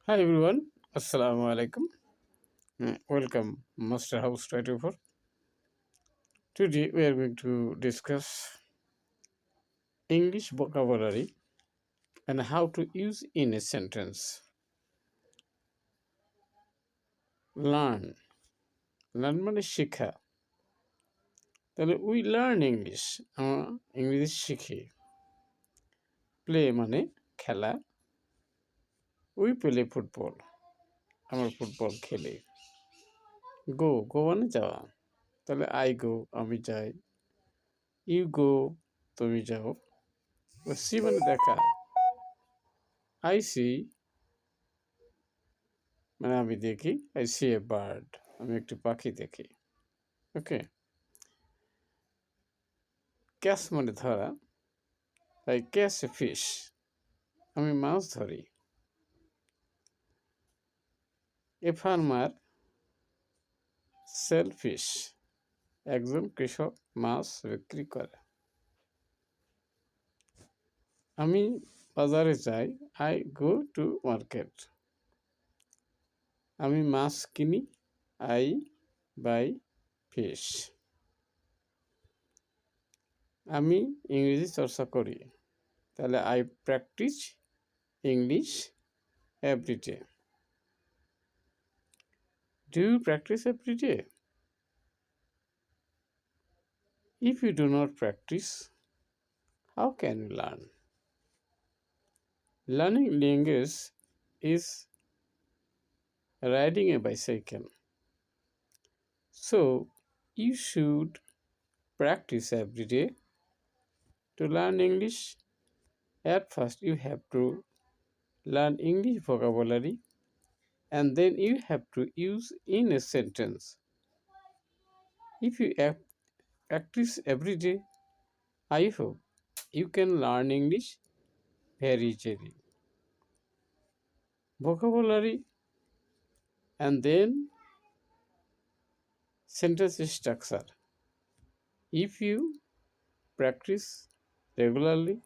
Hi everyone, Assalamu alaikum. Welcome, Master House 24. Today we are going to discuss English vocabulary and how to use in a sentence. Learn. Learn মানে শেখা। তাহলে we learn English. আমরা ইংরেজি শিখি। Play মানে খেলা। We play football. আমরা football খেলি। Go মানে যাওয়া। তাহলে I go আমি যাই। You go তুমি যাও। See মানে দেখা। I see মানে আমি দেখি আই সি এ বার্ড আমি একটি পাখি দেখি। ওকে, ক্যাচ মানে ধরা, আই ক্যাচ এ ফিশ আমি মাছ ধরি। এ ফার্মার সেল ফিশ একজন কৃষক মাছ বিক্রি করে। আমি বাজারে যাই, আই গো টু মার্কেট আমি মাছ কিনি, আই বাই ফিশ। আমি ইংরেজি চর্চা করি, তাহলে I practice English everyday. Do you practice every day? If you do not practice, how can you learn? Learning language is riding a bicycle. So you should practice every day to learn English. At first, you have to learn English vocabulary and then you have to use in a sentence. If you practice every day, I hope you can learn English very easily. Vocabulary and then sentence structure. If you practice regularly,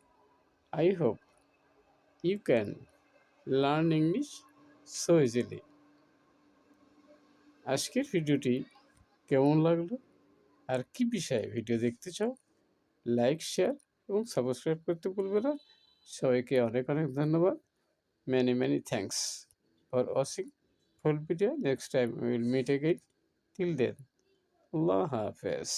I hope you can learn English so easily. আজকের ভিডিওটি কেমন লাগলো আর কি বিষয়ে video দেখতে চাও, like share এবং subscribe করতে ভুলবে না। সবাইকে অনেক অনেক ধন্যবাদ। Many thanks for watching full video. Next time we will meet again. Till then, Allah Hafiz.